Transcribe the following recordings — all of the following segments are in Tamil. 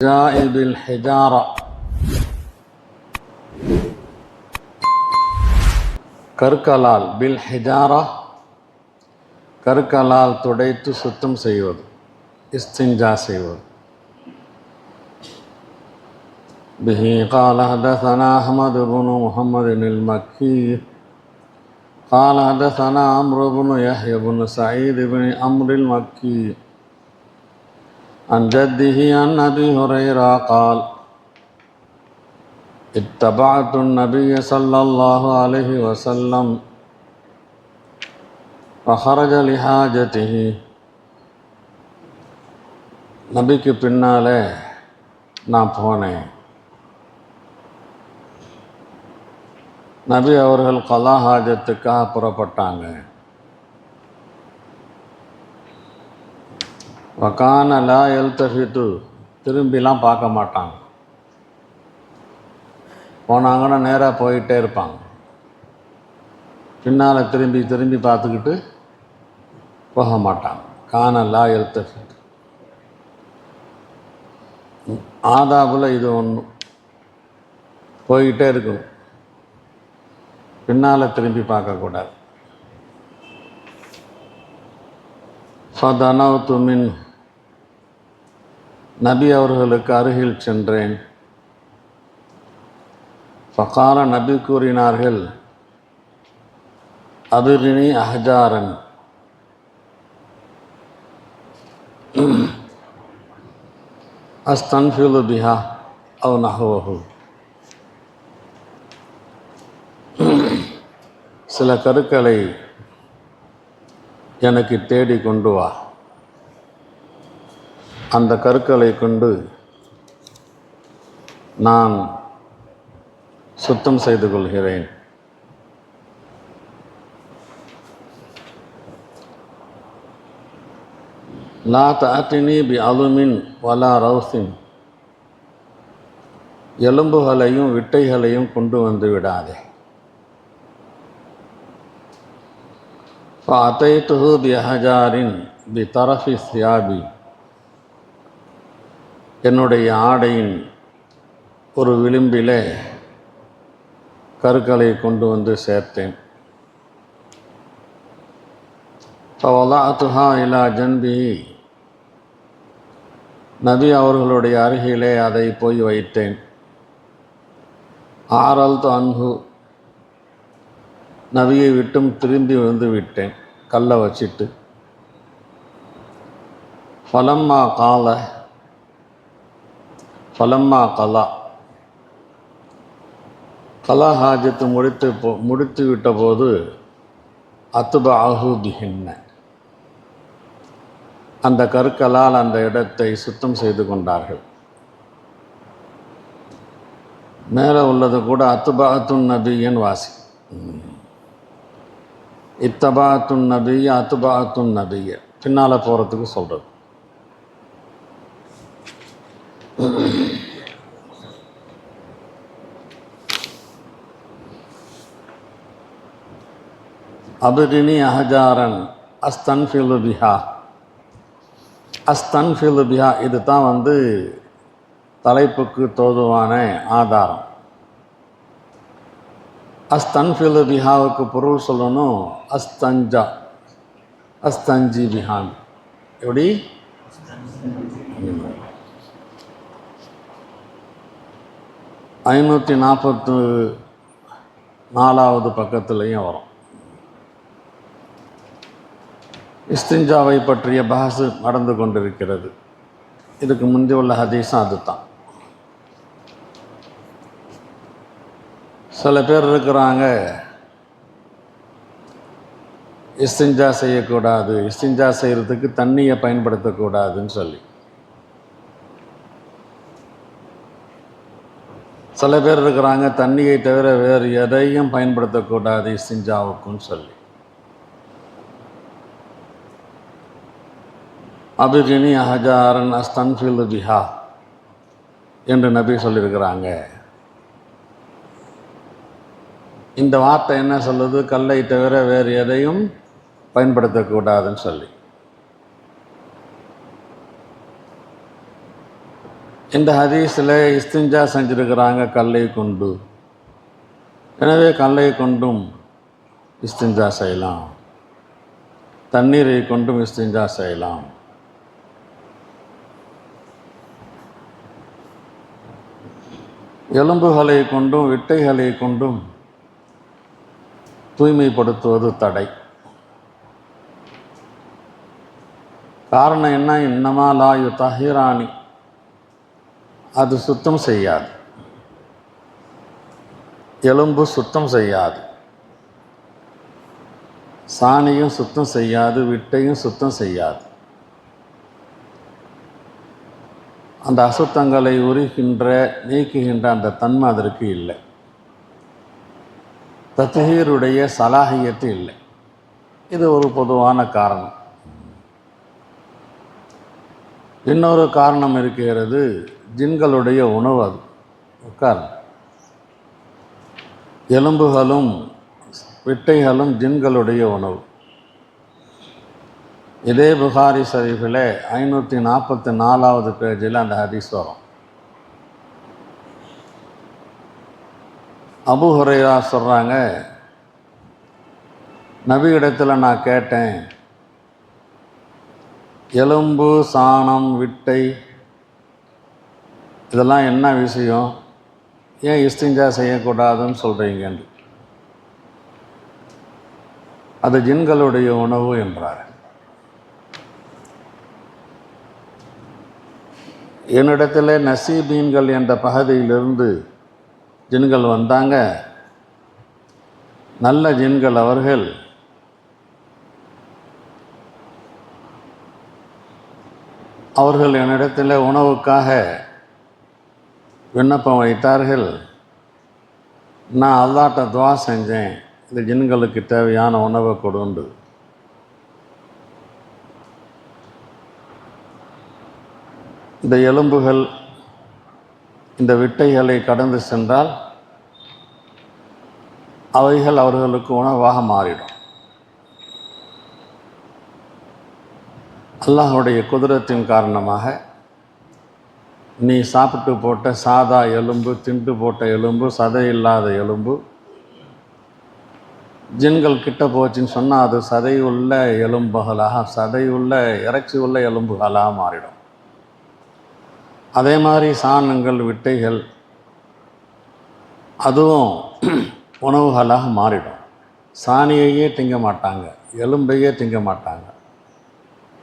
جائب الحجارة கற்களால் பில் ஹிஜாரா கற்களால் துடைத்து சுத்தம் செய்வது, இஸ்திஞ்சா செய்வது. பிஹி قال حدثنا أحمد بن محمد المكي قال حدثنا عمرو بن يحيى بن سعيد بن عمرو المكي عن جده عن أبي هريرة قال اتبعت النبي صلى الله عليه وسلم فخرج لحاجته. நபிக்கு பின்னாலே நான் போனேன். நபி அவர்கள் கலா ஹாஜத்துக்காக புறப்பட்டாங்க. வகான லா எல்தஃபிது, திரும்பிலாம் பார்க்க மாட்டாங்க. போனாங்கன்னா நேராக போயிட்டே இருப்பாங்க. பின்னால் திரும்பி திரும்பி பார்த்துக்கிட்டு போக மாட்டாங்க. கான லா எல்தஃபிது. ஆதாபுல இது ஒன்று, போய்கிட்டே இருக்கணும், பின்னால் திரும்பி பார்க்கக்கூடாது. ஃபதனவுது மின், நபி அவர்களுக்கு அருகில் சென்றேன். ஃபகால, நபி கூறினார்கள், அபிரினி அஹ்ஜாரன், அஸ்தன்ஃபிலு பிஹா அவ் நஹ்வஹு, சில கருக்களை எனக்கு தேடி கொண்டு வா, அந்த கருக்களை கொண்டு நான் சுத்தம் செய்து கொள்கிறேன். லா தஅத்தினி பி அலுமின் வலா ரவுசின், எலும்புகளையும் விட்டைகளையும் கொண்டு வந்து விடாதே. ஃபஅதைதுஹு பி அஹ்ஜாரின் பி தரஃபி சியாபி, என்னுடைய ஆடையின் ஒரு விளிம்பிலே கருக்களை கொண்டு வந்து சேர்த்தேன். ஃபவலஅதுஹா இலா ஜன்பிஹி, நபி அவர்களுடைய அருகிலே அதை போய் வைத்தேன். ஆரல்து அன்ஹு, நபியை விட்டும் திரும்பி வந்து விட்டேன், கல்லை வச்சிட்டு. ஃபலம்மா கலா, கலா ஹாஜத்து முடித்து விட்ட போது, அத்பஅஹு பிஹின்ன, அந்த கற்களால் அந்த இடத்தை சுத்தம் செய்து கொண்டார்கள். மேலே உள்ளது கூட அத்பஅத்துன் நபியன் வாசி, இத்தபாத்துன் நபிய அத்பஅத்துன் நபிய, பின்னால் போகிறதுக்கு சொல்கிறது. அபிரினி அஹ்ஜாரன் அஸ்தன்ஃபிலு பிஹா, அஸ்தன்ஃபிலு பிஹா, இது தான் தலைப்புக்கு தோதுவான ஆதாரம். அஸ்தன்ஃபிலு பிஹாவுக்கு பொருள் சொல்லணும், அஸ்தஞ்சா, அஸ்தஞ்சி பிஹான். எப்படி? 544வது பக்கத்துலேயும் வரும். இஸ்திஞ்சாவை பற்றிய பஹஸ் நடந்து கொண்டிருக்கிறது. இதுக்கு முந்தைய உள்ள ஹதீஸும் அதுதான். சில பேர் இருக்கிறாங்க, இஸ்திஞ்சா செய்யக்கூடாது, இஸ்திஞ்சா செய்கிறதுக்கு தண்ணியை பயன்படுத்தக்கூடாதுன்னு சொல்லி. சில பேர் இருக்கிறாங்க, தண்ணியை தவிர வேறு எதையும் பயன்படுத்தக்கூடாது இஸ்திஞ்சாவுக்குன்னு சொல்லி. அபிரினி அஹ்ஜாரன் அஸ்தன்ஃபிலு பிஹா என்று நபி சொல்லியிருக்கிறாங்க. இந்த வார்த்தை என்ன சொல்லுது? கல்லை தவிர வேறு எதையும் பயன்படுத்தக்கூடாதுன்னு சொல்லி. இந்த ஹதீஸில் இஸ்திஞ்சா செஞ்சுருக்கிறாங்க கல்லை கொண்டு. எனவே கல்லை கொண்டும் இஸ்திஞ்சா செய்யலாம், தண்ணீரை கொண்டும் இஸ்திஞ்சா செய்யலாம். எலும்புகளை கொண்டும் விட்டைகளை கொண்டும் தூய்மைப்படுத்துவது தடை. காரணம் என்ன? இன்னமா லா யுதஹிரானி, அது சுத்தம் செய்யாது, எலும்பு சுத்தம் செய்யாது, சாணியும் சுத்தம் செய்யாது, விட்டையும் சுத்தம் செய்யாது. அந்த அசுத்தங்களை உரிக்கின்ற நீக்குகின்ற அந்த தன்மை அதற்கு இல்லை. தத்ஹீருடைய சலாஹியத்து இல்லை. இது ஒரு பொதுவான காரணம். இன்னொரு காரணம் இருக்கிறது, ஜின்களுடைய உணவு. அது காரணம். எலும்புகளும் விட்டைகளும் ஜின்களுடைய உணவு. இதே புகாரி ஷரீஃபில் 544வது பேஜில் அந்த ஹதீஸ் வரும். அபூ ஹுரைரா சொல்கிறாங்க, நபி இடத்துல நான் கேட்டேன், எலும்பு, சாணம், விட்டை இதெல்லாம் என்ன விஷயம், ஏன் இஸ்திஞ்சா செய்யக்கூடாதுன்னு சொல்கிறீங்கன்னு. அது ஜின்களுடைய உணவு என்றார். என்னிடத்தில் நசீபீன்கள் என்ற பகுதியிலிருந்து ஜின்கள் வந்தாங்க. நல்ல ஜின்கள் அவர்கள். அவர்கள் என்னிடத்தில் உணவுக்காக விண்ணப்பம் வைத்தார்கள். நான் அல்லாஹ்ட்ட துவா செஞ்சேன், இந்த ஜின்களுக்கு தேவையான உணவை கொடுண்டு. இந்த எலும்புகள் இந்த விட்டைகளை கடந்து சென்றால் அவைகள் அவர்களுக்கு உணவாக மாறிடும். அல்லாஹ்வுடைய குதிரத்தின் காரணமாக நீ சாப்பிட்டு போட்ட சாதா எலும்பு, திண்டு போட்ட எலும்பு, சதை இல்லாத எலும்பு ஜின்கள் கிட்ட போச்சுன்னு சொன்னால் அது சதை உள்ள எலும்புகளாக, சதை உள்ள இறைச்சி உள்ள எலும்புகளாக மாறிடும். அதே மாதிரி சாணங்கள், விட்டைகள் அதுவும் உணவுகளாக மாறிடும். சாணியையே திங்க மாட்டாங்க, எலும்பையே திங்க மாட்டாங்க.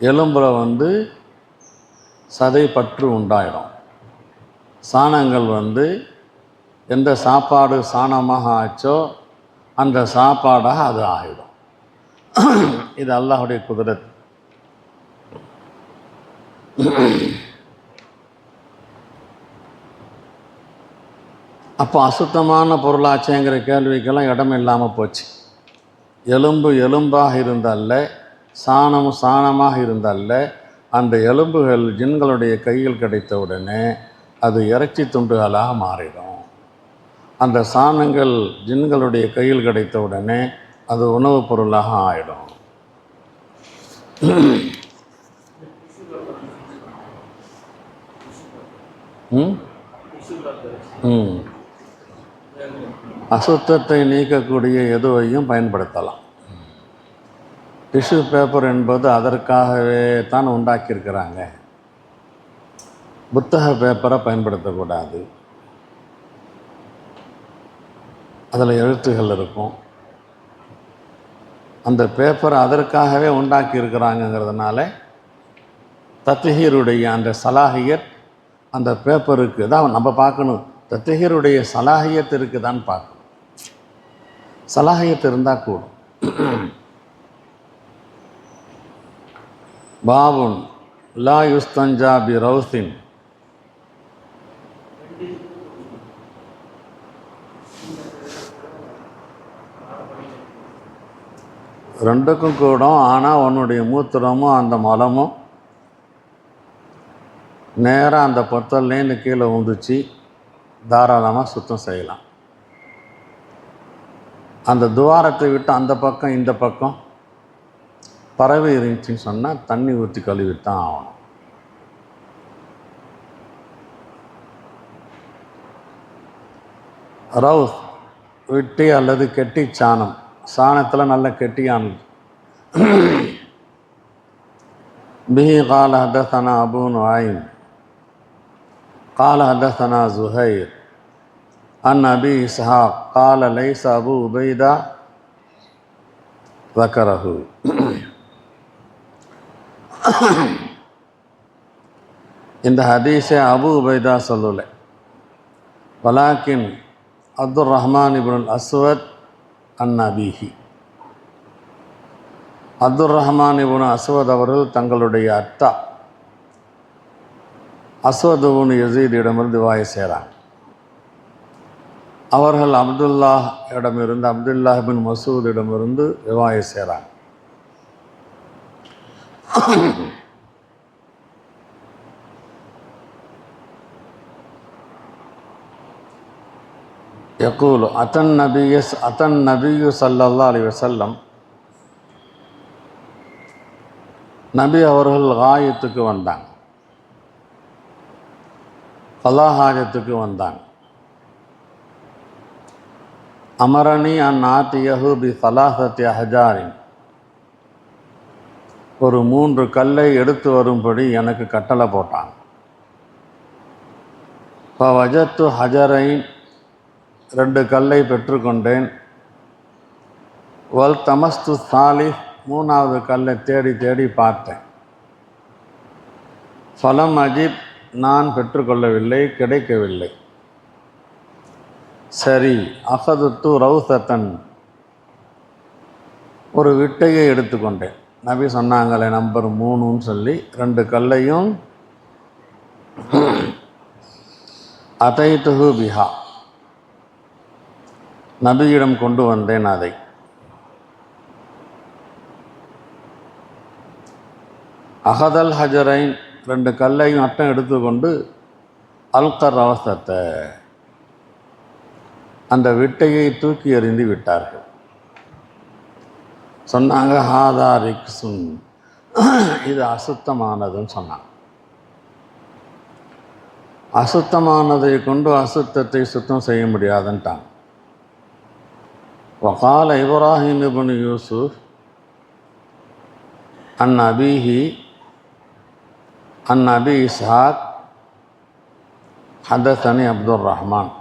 எலும்பில் சதை பற்று உண்டாயிடும். சாணங்கள் எந்த சாப்பாடு சாணமாக ஆச்சோ அந்த சாப்பாடாக அது ஆகிடும். இது அல்லாஹ்வுடைய குதிரத். அப்போ அசுத்தமான பொருளாச்சேங்கிற கேள்விக்கெல்லாம் இடம் இல்லாமல் போச்சு. எலும்பு எலும்பாக இருந்தால, சாணம் சாணமாக இருந்தால, அந்த எலும்புகள் ஜின்களுடைய கையில் கிடைத்த உடனே அது இறைச்சி துண்டுகளாக மாறிடும். அந்த சாணங்கள் ஜின்களுடைய கையில் கிடைத்த உடனே அது உணவுப் பொருளாக ஆகிடும். அசுத்தத்தை நீக்கக்கூடிய எதுவையும் பயன்படுத்தலாம். டிஷ்யூ பேப்பர் என்பது அதற்காகவே தான் உண்டாக்கியிருக்கிறாங்க. புத்தக பேப்பரை பயன்படுத்தக்கூடாது. அதில் எழுத்துகள் இருக்கும். அந்த பேப்பரை அதற்காகவே உண்டாக்கி இருக்கிறாங்கங்கிறதுனால தத்ஹீருடைய அந்த சலாஹியத் அந்த பேப்பருக்கு தான் நம்ம பார்க்கணும். தத்ஹீருடைய சலாஹியத் இருக்குதான்னு பார்க்கணும். சலாஹியத் இருந்தால் கூடும். பாபுன் லா யுஸ்தஞ்சா பி ரவுசின். ரெண்டுக்கும் கூடும். ஆனால் உன்னுடைய மூத்திரமும் அந்த மலமும் நேராக அந்த பொத்தல்லேருந்து கீழே உந்துச்சு தாராளமாக சுத்தம் செய்யலாம். அந்த துவாரத்தை விட்டு அந்த பக்கம் இந்த பக்கம் பறவை இருந்துச்சுன்னு சொன்னால் தண்ணி ஊற்றி கழுவித்தான் ஆகணும். ரவுஸ் விட்டி அல்லது கெட்டி சாணம், சாணத்தில் நல்ல கெட்டியானது. பிஹி கால ஹதஸனா அபூ நுஐம் கால ஹதஸனா ஸுஹைர் அன் அபி இஸ்ஹாக் கால லைஸ அபூ உபைதா ذكره. இந்த ஹதீஸை அபூ உபைதா சொல்லலை, வலாக்கின் அப்துர் ரஹ்மான் இப்னுல் அஸ்வத் அன் அபீஹி, அப்துர் ரஹ்மான் இப்னு அஸ்வத் அவர்கள் தங்களுடைய அத்தா அஸ்வத் இப்னு யஸீதிடமிருந்து ரிவாயத் செய்கிறாங்க. அவர்கள் அப்துல்லாஹ் இடமிருந்து அப்துல்லாஹ் பின் மசூதிடமிருந்து ரிவாயத் செய்கிறாங்க. யகூலு அத்தன் நபியு ஸல்லல்லாஹு அலைஹி வஸல்லம், நபி அவர்கள் காயத்துக்கு வந்தாங்க, கலாஹாஜத்துக்கு வந்தாங்க. அமரணி அன் ஆத்தியஹு பி ஸலாஸத்தி அஹ்ஜாரின், ஒரு 3 கல்லை எடுத்து வரும்படி எனக்கு கட்டளை போட்டான். ஃபவஜத்து ஹஜரைன், 2 கல்லை பெற்றுக்கொண்டேன். வல் தமஸ்து சாலிஸ், 3வது கல்லை தேடி தேடி பார்த்தேன். ஃபலம் அஜித், நான் பெற்றுக்கொள்ளவில்லை, கிடைக்கவில்லை. சரி, அகதுத்து ரவுசத்தன், ஒரு விட்டையை எடுத்துக்கொண்டேன். நபி சொன்னாங்களே நம்பர் 3ன்னு சொல்லி 2 கல்லையும் அதைத்துஹு பிஹா, நபியிடம் கொண்டு வந்தேன். அதை அகதல் ஹஜரைன், 2 கல்லையும் அட்டம் எடுத்துக்கொண்டு அல்கர் ரவசத்தை, அந்த விட்டையை தூக்கி எறிந்து விட்டார்கள். சொன்னாங்க ஹாதா ரிக்ஸுன், இது அசுத்தமானதுன்னு சொன்னாங்க. அசுத்தமானதை கொண்டு அசுத்தத்தை சுத்தம் செய்ய முடியாதுன்ட்டாங்க. வகால இப்ராஹிம் இப்னு யூசுப் அன் அபீஹி அன் அபி இஸ்ஹாக் ஹதஸனி அப்துர் ரஹ்மான்.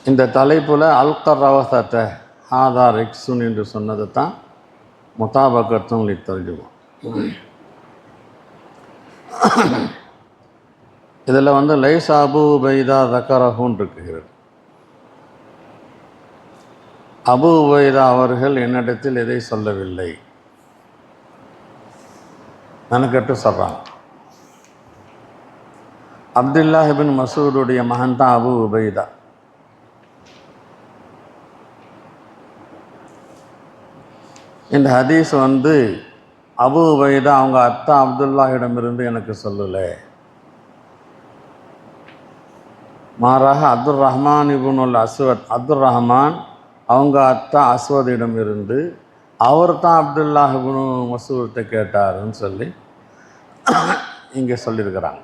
இந்த தலைப்பில் அல்கர் ரவசத்தை ஹாதா ரிக்ஸுன் என்று சொன்னது தான் முதாபக்கத்தும் லித்தர்ஜுமா. இதில் லைஸ அபூ உபைதா ஸக்கரஹுன் இருக்கிறது. அபூ உபைதா அவர்கள் என்னிடத்தில் எதை சொல்லவில்லை, மெனக்கட்டு சொல்கிறாங்க. அப்துல்லாஹ் பின் மசூதுடைய மகன் தான் அபூ உபைதா. இந்த ஹதீஸ் அபூ உபைதா அவங்க அத்தா அப்துல்லாஹிடமிருந்து எனக்கு சொல்லலை, மாறாக அப்துர் ரஹ்மான் இப்னுல் அஸ்வத், அப்துர் ரஹ்மான் அவங்க அத்தா அஸ்வதிடம் இருந்து அவர் தான் அப்துல்லாஹ் இப்னு மசூத்தை கேட்டாருன்னு சொல்லி இங்கே சொல்லியிருக்கிறாங்க.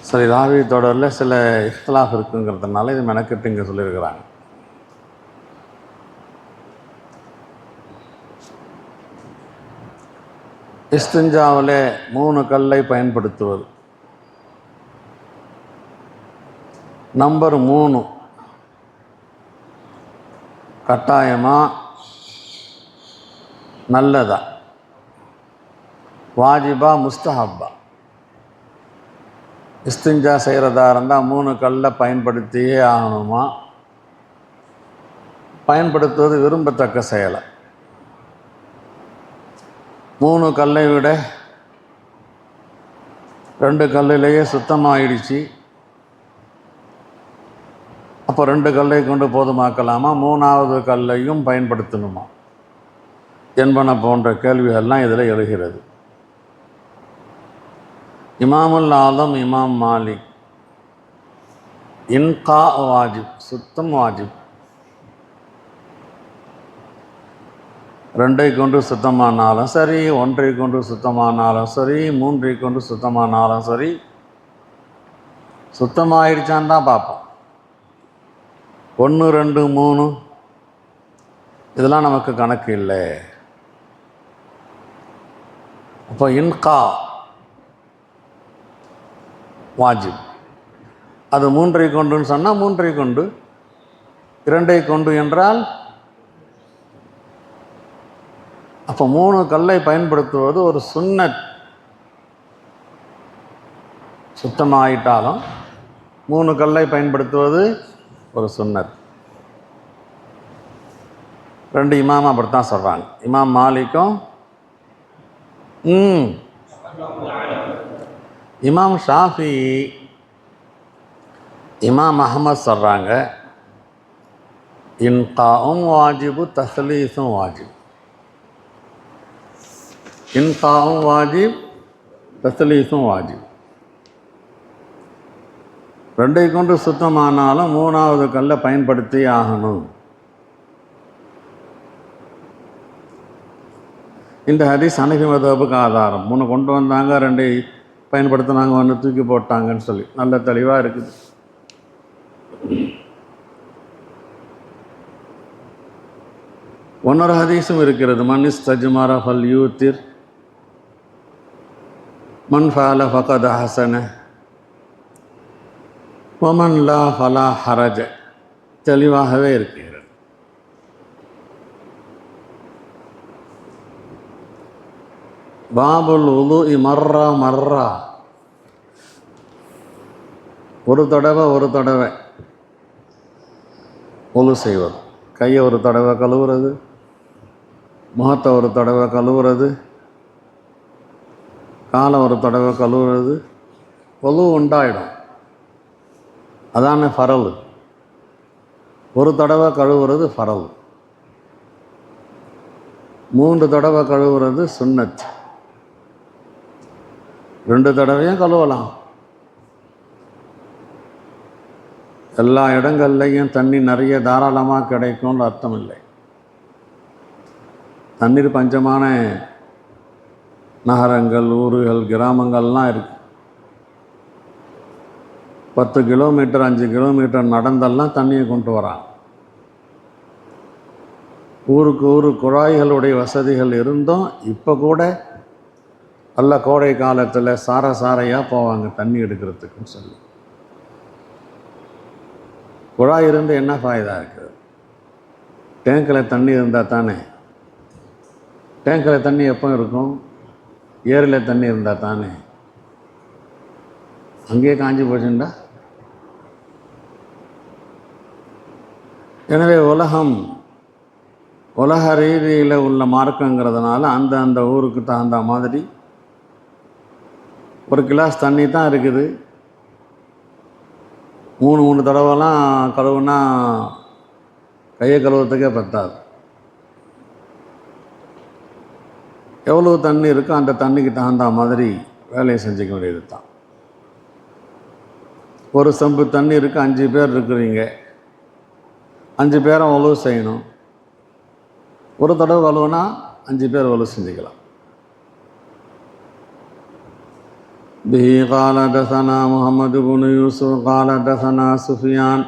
சரி, ராவி தொடரில் சில இஃப்திலாஃப் இருக்குங்கிறதுனால இது மெனக்கிட்டு இங்கே சொல்லியிருக்கிறாங்க. இஸ்திஞ்சாவில் 3 கல்லை பயன்படுத்துவது. நம்பர் 3 கட்டாயமா நல்லதா, வாஜிபா முஸ்தஹப்பா? இஸ்திஞ்சா செய்கிறதா இருந்தால் 3 கல்லை பயன்படுத்தியே ஆகணுமா? பயன்படுத்துவது விரும்பத்தக்க செயலை. 3 கல்லை விட 2 கல்லிலேயே சுத்தமாகிடுச்சு, அப்போ 2 கல்லை கொண்டு போதுமாக்கலாமா, 3வது கல்லையும் பயன்படுத்தணுமா என்பன போன்ற கேள்விகள்லாம் இதில் எழுகிறது. இமாமுல் ஆலம் இமாம் மாலிக் இன்கா வாஜிப், சுத்தம் வாஜிப். 2ஐ கொண்டு சுத்தமானாலும் சரி, 1ஐ கொண்டு சுத்தமானாலும் சரி, 3ஐ கொண்டு சுத்தமானாலும் சரி, சுத்தமாகிடுச்சான்னு தான் பார்ப்போம். 1, 2, 3 இதெல்லாம் நமக்கு கணக்கு இல்லை. அப்போ இன்கா வாஜிப். அது 3ஐ கொண்டுன்னு சொன்னால் 3ஐ கொண்டு, 2ஐ கொண்டு என்றால் அப்போ 3 கல்லை பயன்படுத்துவது ஒரு சுன்னத். சுத்தமாயிட்டாலும் 3 கல்லை பயன்படுத்துவது ஒரு சுன்னத். 2 இமாம் அப்படித்தான் சொல்கிறாங்க. இமாம் மாலிக்கும் இமாம் ஷாஃபி, இமாம் அஹமத் சொல்கிறாங்க இன்காவும் வாஜிபு, தஸ்லீஸும் வாஜிப். இன்காவும் வாஜிப், தஸ்லீஸும் வாஜிப். 2ஐ கொண்டு சுத்தமானாலும் 3வது கல்லை பயன்படுத்தி ஆகணும். இந்த ஹதீஸ் ஹனஃபி மதஹ்புக்கு ஆதாரம். 3 கொண்டு வந்தாங்க, 2ஐ பயன்படுத்தினாங்க, 1 தூக்கி போட்டாங்கன்னு சொல்லி நல்ல தெளிவாக இருக்குது. இன்னொரு ஹதீஸும் இருக்கிறது. மன் இஸ்தஜ்மர ஃபல் யூத்திர் மன் ஃபஅல ஃபகத் ஹஸன வமன் லா ஃபலா ஹரஜ. தெளிவாகவே இருக்கிறது. பாபுல் உதுஇ மர்ரா மர்ரா, ஒரு தடவை உது செய்வது. கையை ஒரு தடவை கழுவுறது, முகத்தை ஒரு தடவை கழுவுறது, காலை ஒரு தடவை கழுவுறது, உது உண்டாயிடும். அதான ஃபரல். ஒரு தடவை கழுவுறது ஃபரல், 3 தடவை கழுவுறது சுன்னத். 2 தடவையும் கழுவலாம். எல்லா இடங்கள்லையும் தண்ணி நிறைய தாராளமாக கிடைக்கும்னு அர்த்தம் இல்லை. தண்ணீர் பஞ்சமான நகரங்கள், ஊர்கள், கிராமங்கள்லாம் இருக்குது. 10 கிலோமீட்டர் 5 கிலோமீட்டர் நடந்தெல்லாம் தண்ணியை கொண்டு வராங்க. ஊருக்கு ஊர் குழாய்களுடைய வசதிகள் இருந்தும் இப்போ கூட நல்ல கோடை காலத்தில் சாரையாக போவாங்க தண்ணி எடுக்கிறதுக்குன்னு சொல்லி. குழாய் இருந்து என்ன ஃபாய்தா இருக்குது? டேங்கில் தண்ணி இருந்தால் தானே. டேங்கில் தண்ணி எப்போ இருக்கும்? ஏரியில் தண்ணி இருந்தால் தானே. அங்கேயே காஞ்சி போச்சுண்டா. எனவே உலக ரீதியில் உள்ள மார்க்கங்கிறதுனால அந்த ஊருக்கு தகுந்த மாதிரி ஒரு கிளாஸ் தண்ணி தான் இருக்குது. 3 தடவைலாம் கழுவுனா கையை கழுவுறதுக்கே பத்தாது. எவ்வளோ தண்ணி இருக்கோ அந்த தண்ணிக்கு தகுந்த மாதிரி வேலையை செஞ்சுக்க வேண்டியது தான். ஒரு செம்பு தண்ணி இருக்குது, 5 பேர் இருக்கிறீங்க, 5 பேரும் உழவு செய்யணும். ஒரு தடவை கழுவுனா 5 பேர் உழவு செஞ்சுக்கலாம். به قال حدثنا محمد بن يوسف قال حدثنا سفيان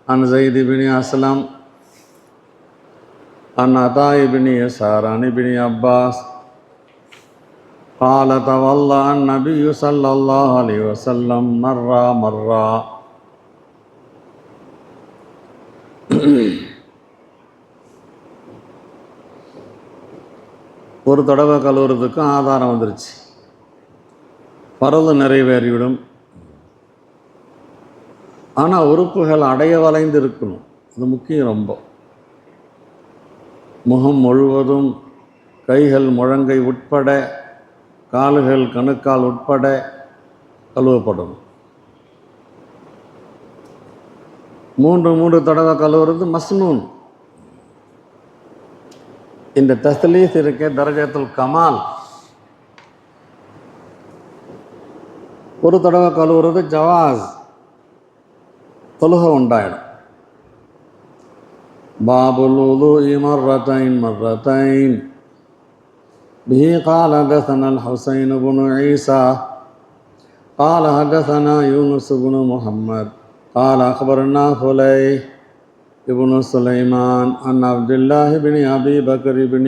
عن زيد بن أسلم عن عطاء بن يسار عن ابن عباس قال تولى النبي صلى الله عليه وسلم مرة ஒரு தடவை கழுவுறதுக்கும் ஆதாரம் வந்துருச்சு. பரவல் நிறைவேறிவிடும். ஆனால் உறுப்புகள் அடைய வளைந்து இருக்கணும். அது முக்கியம் ரொம்ப. முகம் முழுவதும், கைகள் முழங்கை உட்பட, கால்கள் கணுக்கால் உட்பட கழுவப்படணும். 3 தடவை கழுவுறது மஸ்னூன். இந்த தஸ்லீஸ் இருக்க தரஜத்துல் கமால். ஒரு தடவை கழுவுறது ஜவாஸ், தொழுகை உண்டாயிடும். باب الوضوء مرتين مرتين. به قال حدثنا الحسين بن عيسى قال حدثنا يونس بن محمد قال أخبرنا فليح ابن سليمان عن عبد الله بن أبي بكر بن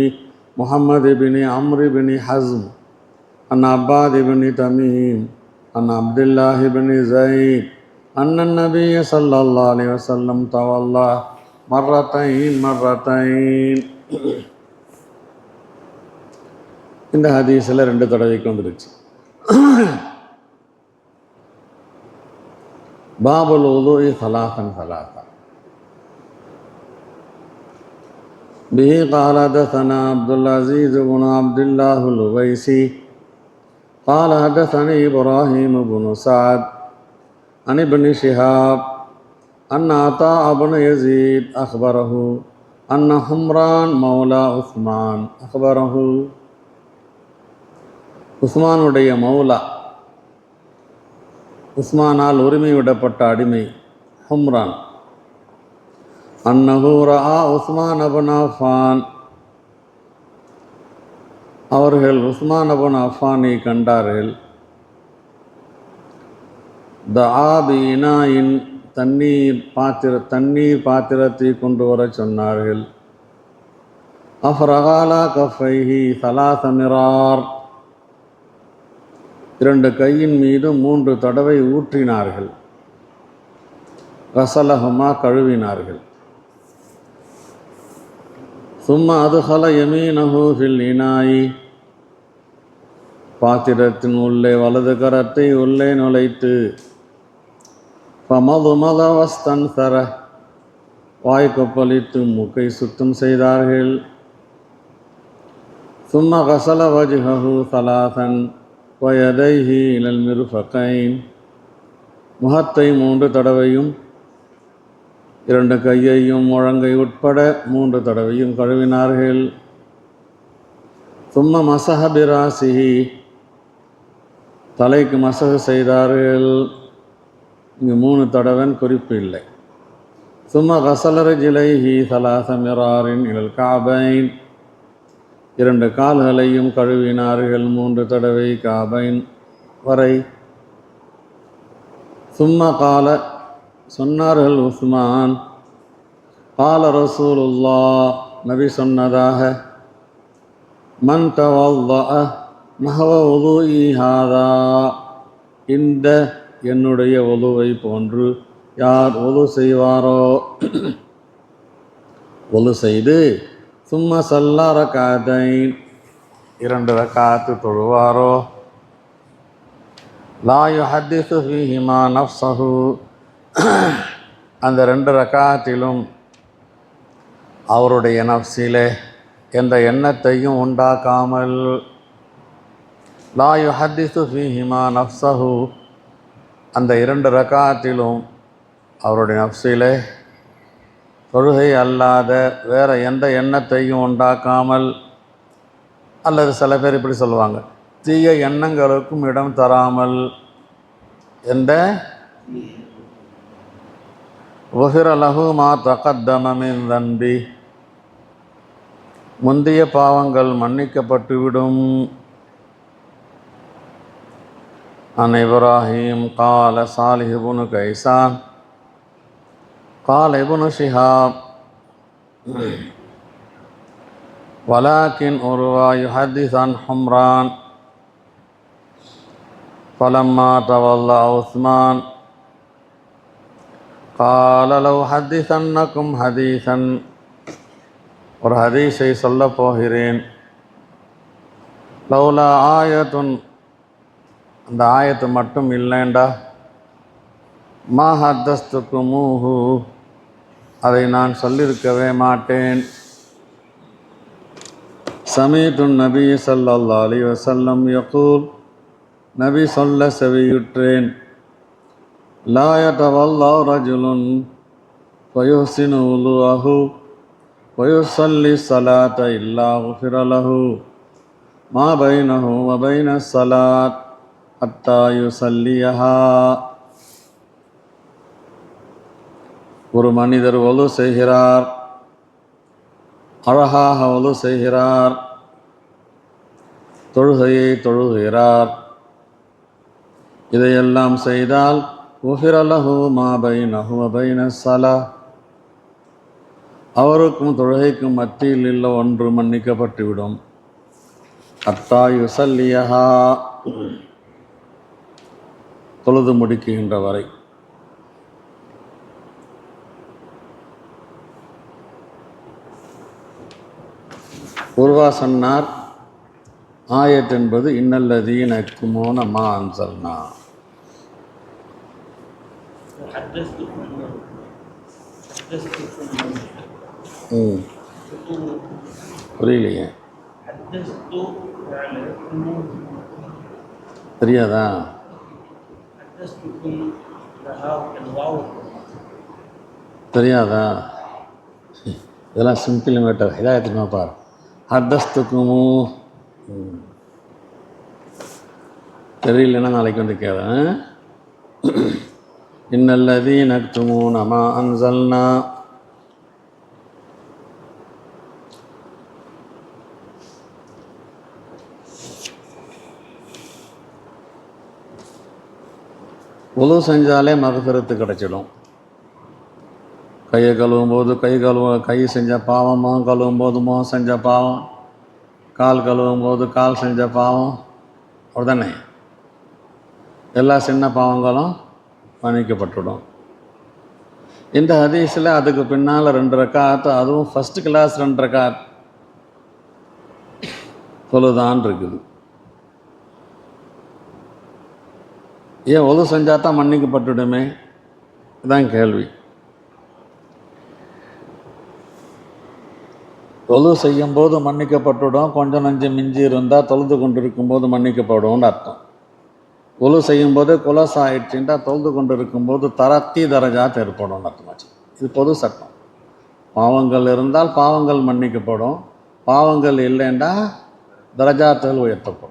محمد بن عمرو بن حزم عن عباد بن تميم عن عبد الله بن زيد أن النبي صلى الله عليه وسلم تولى مرتين. இந்த ஹதீஸில் 2 தடவைக்கு வந்துடுச்சு. பாபுல் உதுஇ ஸலாஸன் ஸலாஸன். பிஹி قال حدثنا عبد العزيز بن عبد الله الأويسي قال حدثني إبراهيم بن سعد عن ابن شهاب أن عطاء بن يزيد أخبره أن حمران مولى عثمان أخبره. உஸ்மானுடைய மௌலா, உஸ்மானால் உரிமை விடப்பட்ட அடிமை ஹும்ரான், அன்னஹு ரஆ உஸ்மான் இப்னு அஃபான், அவர்கள் உஸ்மான் இப்னு அஃபானை கண்டார்கள். தஆ பிஇனாயின், தண்ணீர் பாத்திரத்தை கொண்டு வர சொன்னார்கள். அஃரக அலா கஃபைஹி ஸலாஸ மிரார், 2 கையின் மீது 3 தடவை ஊற்றினார்கள். கஸலஹுமா, கழுவினார்கள். சும்ம அதுஹல யமீனஹு ஃபில் இனாயி, பாத்திரத்தின் உள்ளே வலது கரத்தை உள்ளே நுழைத்து ஃபமதுமத வஸ்தன்சர, வாய் கொப்பளித்து மூக்கை சுத்தம் செய்தார்கள். சும்ம கஸல வஜ்ஹஹு ஸலாஸன் வயதைஹி இலல் மிர்ஃபகைன், முகத்தை 3 தடவையும் 2 கையையும் முழங்கை உட்பட 3 தடவையும் கழுவினார்கள். சும்ம மஸஹ பிராசிஹி, தலைக்கு மஸஹ் செய்தார்கள். இங்கு 3 தடவன் குறிப்பு இல்லை. சும்ம கஸல ரிஜ்லைஹி ஸலாஸ மிராரின் இலல் கஅபைன், 2 கால்களையும் கழுவினார்கள் 3 தடவை காபைன் வரை. சும்ம கால, சொன்னார்கள் உஸ்மான், கால ரசூலுல்லாஹ், நபி சொன்னதாக, மன் தவல்லஅ நஹவ வுதுஇ ஹாதா, இந்த என்னுடைய வுதுவை போன்று யார் வுது செய்வாரோ, வுது செய்து சும்ம ஸல்லா ரக்அத்தைன், 2 ரக்அத் தொழுவாரோ, லா யுஹத்திஸு ஃபீஹிமா நஃப்ஸஹு, அந்த 2 ரக்அத்திலும் அவருடைய நஃப்ஸிலே எந்த எண்ணத்தையும் உண்டாக்காமல், லா யுஹத்திஸு ஃபீஹிமா நஃப்ஸஹு, அந்த 2 ரக்அத்திலும் அவருடைய நஃப்ஸிலே தொழுகை அல்லாத வேறு எந்த எண்ணத்தையும் உண்டாக்காமல், அல்லது சில பேர் இப்படி சொல்லுவாங்க, தீய எண்ணங்களுக்கும் இடம் தராமல், எந்த வஃபிர லஹு மா தகத்தம மின் தன்பி, முந்தைய பாவங்கள் மன்னிக்கப்பட்டுவிடும். அன் இப்ராஹீம் கால சாலிஹ் இப்னு கைசான் قال ابن شهاب ولكن أروى يحدث عن حمران فلما تولى عثمان قال لو حدثنكم حديثا, ஒரு ஹதீஸை சொல்ல போகிறேன். லௌலா ஆயத்துன், அந்த ஆயத்து மட்டும் இல்லைண்டா, மா ஹத்தஸ்துக்குமூஹு, அதை நான் சொல்லியிருக்கவே மாட்டேன். சமீதுன் நபி ஸல்லல்லாஹு அலைஹி வஸல்லம் யகூல், நபி சொல்ல செவியுற்றேன். லா யதவல்லா ரஜுலுன் ஃபயுஹ்சினு வுதுஅஹு வயுஸல்லி ஸலாத இல்லா குஃபிர லஹு மா பைனஹு வ பைன ஸலாத் ஹத்தா யுஸல்லியஹா. ஒரு மனிதர் ஒது செய்கிறார், அழகாக ஒது செய்கிறார், தொழுகையை தொழுகிறார். இதையெல்லாம் செய்தால் உஃபிரலஹு மா பைனஹு வ பைன ஸலா, அவருக்கும் தொழுகைக்கும் மத்தியில் உள்ள ஒன்று மன்னிக்கப்பட்டுவிடும். ஹத்தா யுஸல்லியஹா, தொழுது முடிக்கின்ற வரை. உர்வா சொன்னார், ஆயத் என்பது இன்னல்லதீன யக்துமூன மா அன்ஸல்னா. புரியலையே, தெரியாதா? தெரியாதா? இதெல்லாம் சிம்பிள் மேட்டர். ஹிதாயத்துக்கு பார். ஹத்தஸ்துக்குமு தெரியலன்னா நாளைக்கு வந்து கேட்குறேன். இன்னல்லதீன யக்துமூன மா அன்ஸல்னா. உது செஞ்சாலே மகஃபிரத்து கிடச்சிடும். கையை கழுவும் போது கை செஞ்ச பாவம், முகம் கழுவும் போது முகம் செஞ்ச பாவம், கால் கழுவும் போது கால் செஞ்ச பாவம், அப்படிதானே? எல்லா சின்ன பாவங்களும் மன்னிக்கப்பட்டுடும். இந்த ஹதீஸில் அதுக்கு பின்னால் 2 ரக்காத், அதுவும் ஃபஸ்ட் கிளாஸ் 2 ரக்காத் தொழுதான் இருக்குது. ஏன் ஒது செஞ்சால் தான் மன்னிக்கப்பட்டுடுமே? இதுதான் கேள்வி. தொழு செய்யும்போது மன்னிக்கப்பட்டுடும், கொஞ்சம் நஞ்சம் மிஞ்சி இருந்தால் தொழுது கொண்டு இருக்கும்போது மன்னிக்கப்படும்னு அர்த்தம். ஒழு செய்யும்போது குலஸ் ஆயிடுச்சுட்டா தொழுது கொண்டு இருக்கும்போது தரத்தி தரஜாத் ஏற்படும்னு அர்த்தமாச்சு. இது பொது சட்டம். பாவங்கள் இருந்தால் பாவங்கள் மன்னிக்கப்படும், பாவங்கள் இல்லைன்னா தரஜாத்துகள் உயர்த்தப்படும்.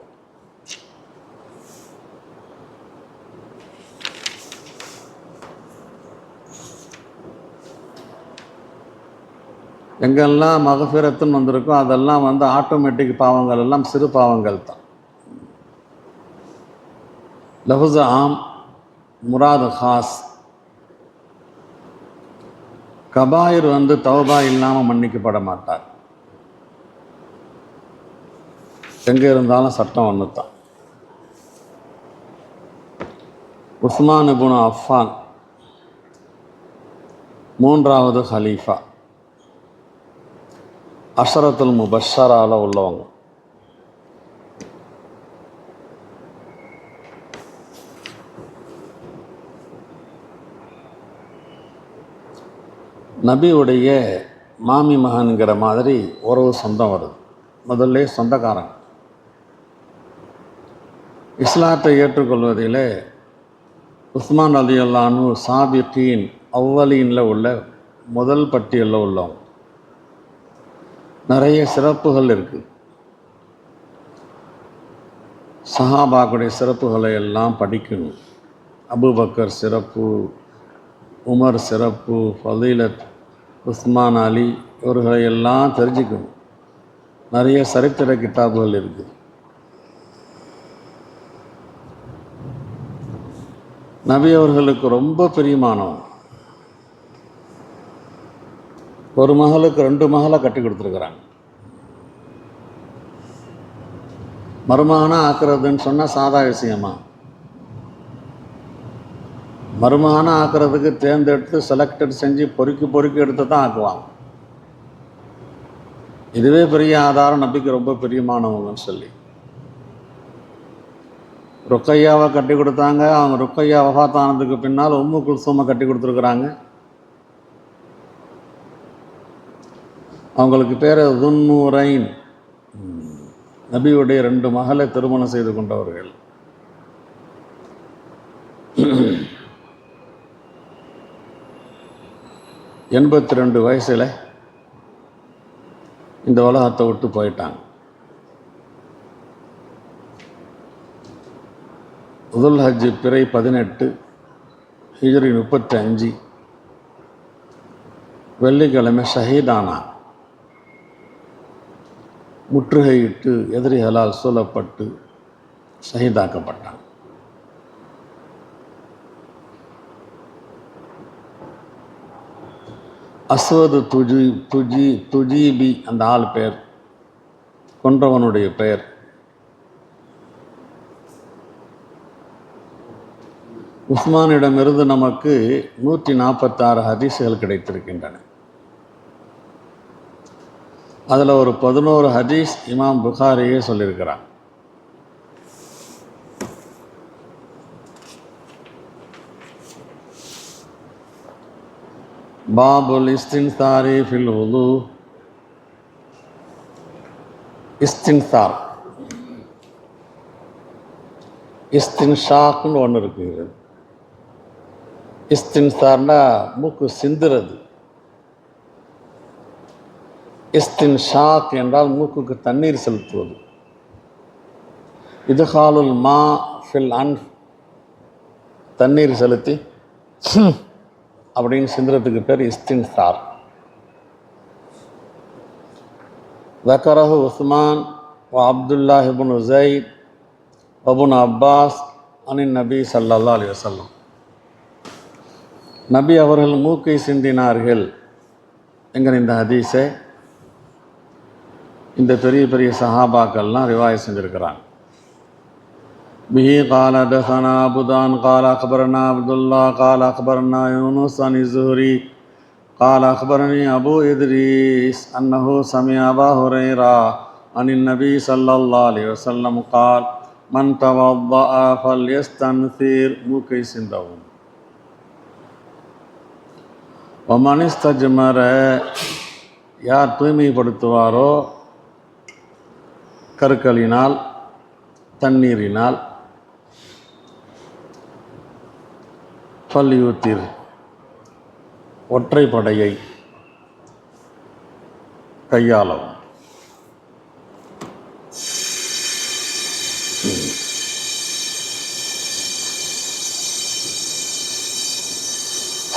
எங்கெல்லாம் மகஃபிரத்துன்னு வந்திருக்கோ அதெல்லாம் ஆட்டோமேட்டிக் பாவங்கள் எல்லாம் சிறு பாவங்கள் தான். லஃப்ஸ் ஆம், முராது ஹாஸ். கபாயிர் தௌபா இல்லாமல் மன்னிக்கப்பட மாட்டார். எங்கே இருந்தாலும் சட்டம் ஒன்று தான். உஸ்மான் இப்னு அஃபான் 3வது ஹலீஃபா, அஷரத்துல் முபஷரால உள்ளவங்க. நபியுடைய மாமி மகன்கிற மாதிரி உறவு சொந்தம் வருது. முதல்ல சொந்தக்காரங்க. இஸ்லாத்தை ஏற்றுக்கொள்வதிலே உஸ்மான் ரலியல்லாஹு அன்ஹு சாபிகீன் அவ்வலீனில் உள்ள முதல் பட்டியலில் உள்ளவங்க. நிறைய சிறப்புகள் இருக்குது. சஹாபாக்குடைய சிறப்புகளை எல்லாம் படிக்கணும். அபூபக்கர் சிறப்பு, உமர் சிறப்பு, ஃபதீலத், உஸ்மான், அலி, இவர்களை எல்லாம் தெரிஞ்சுக்கணும். நிறைய சரித்திர கிதாபுகள் இருக்குது. நபி அவர்களுக்கு ரொம்ப பிரியமானவன். ஒரு மகளுக்கு 2 மகளை கட்டி கொடுத்துருக்குறாங்க. மருமகனாக ஆக்குறதுன்னு சொன்னால் சாதா விஷயமா? மருமகனாக ஆக்குறதுக்கு தேர்ந்தெடுத்து செலக்டட் செஞ்சு பொறுக்கி எடுத்து தான் ஆக்குவாங்க. இதுவே பெரிய ஆதாரம் நபிக்கு ரொம்ப பிரியமானவங்கன்னு சொல்லி. ருக்கையாவை கட்டி கொடுத்தாங்க. அவங்க ருக்கையா வஃபாத்தானதுக்கு பின்னால் உம்மு குல்சூமை கட்டி கொடுத்துருக்குறாங்க. அவங்களுக்கு பேர் துன்னூரைன். நபியுடைய 2 மகளை திருமணம் செய்து கொண்டவர்கள். எண்பத்தி 2 வயசில் இந்த உலகத்தை விட்டு போயிட்டாங்க. துல் ஹஜ் பிறை 18 ஹிஜ்ரி 35 வெள்ளிக்கிழமை ஷஹீதானா. முற்றுகையிட்டு எதிரிகளால் சூழப்பட்டு ஷஹீதாக்கப்பட்டான். அஸ்வது துஜீபி அந்த ஆள் பெயர், கொன்றவனுடைய பெயர். உஸ்மானிடமிருந்து நமக்கு 146 ஹதீஸ்கள் கிடைத்திருக்கின்றன. அதில் ஒரு 11 ஹதீஸ் இமாம் புகாரியே சொல்லியிருக்கிறான். பாபுல் இஸ்தின்சாரி ஃபில் வுது. இஸ்தின்சார், இஸ்தின்ஷாக்னு ஒன்று இருக்குது. இஸ்தின்சார்னா மூக்கு சிந்துறது, இஸ்தின்ஷாக் என்றால் மூக்குக்கு தண்ணீர் செலுத்துவது. இதுகாலுல் மா ஃபில் அன்ஃப், தண்ணீர் செலுத்தி அப்படின்னு சிந்துறதுக்கு பேர் இஸ்தின்சார். தக்கரஹு உஸ்மான் வ அப்துல்லாஹ் இப்னு ஸைத் வ இப்னு அப்பாஸ் அனின் நபி ஸல்லல்லாஹு அலைஹி வஸல்லம். நபி அவர்கள் மூக்கை சிந்தினார்கள் என்கிற இந்த ஹதீஸை இந்த பெரிய பெரிய சஹாபாக்கள்லாம் ரிவாயத் செஞ்சுருக்கிறாங்க. பிஹி கால ஹதஸனா அபுதான் கால அக்பரனா அப்துல்லா கால அக்பரனா யூனுஸ் அன் ஸுஹ்ரி கால அக்பரனி அபு இத்ரீஸ் அன்னஹு சமிஅ அபா ஹுரைரா அனின் நபி ஸல்லல்லாஹு அலைஹி வஸல்லம் கால் மன் தவவ்வஅ ஃபல்யஸ்தன்சிர், மூக்கை சிந்தவும். வமன் இஸ்தஜ்மர, யார் தூய்மைப்படுத்துவாரோ கற்களினால் தண்ணீரினால், ஃபல்யூத்திர், ஒற்றைப்படையை கையாளவும்.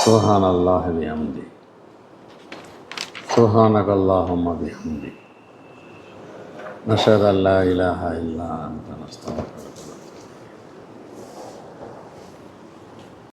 சுப்ஹானல்லாஹி வ பிஹம்தி, சுப்ஹானக்கல்லாஹும்ம பிஹம்தி, நஷ்ஹது அல்லா இலாஹா இல்லா அன்த நஸ்தக்ஃபிருக.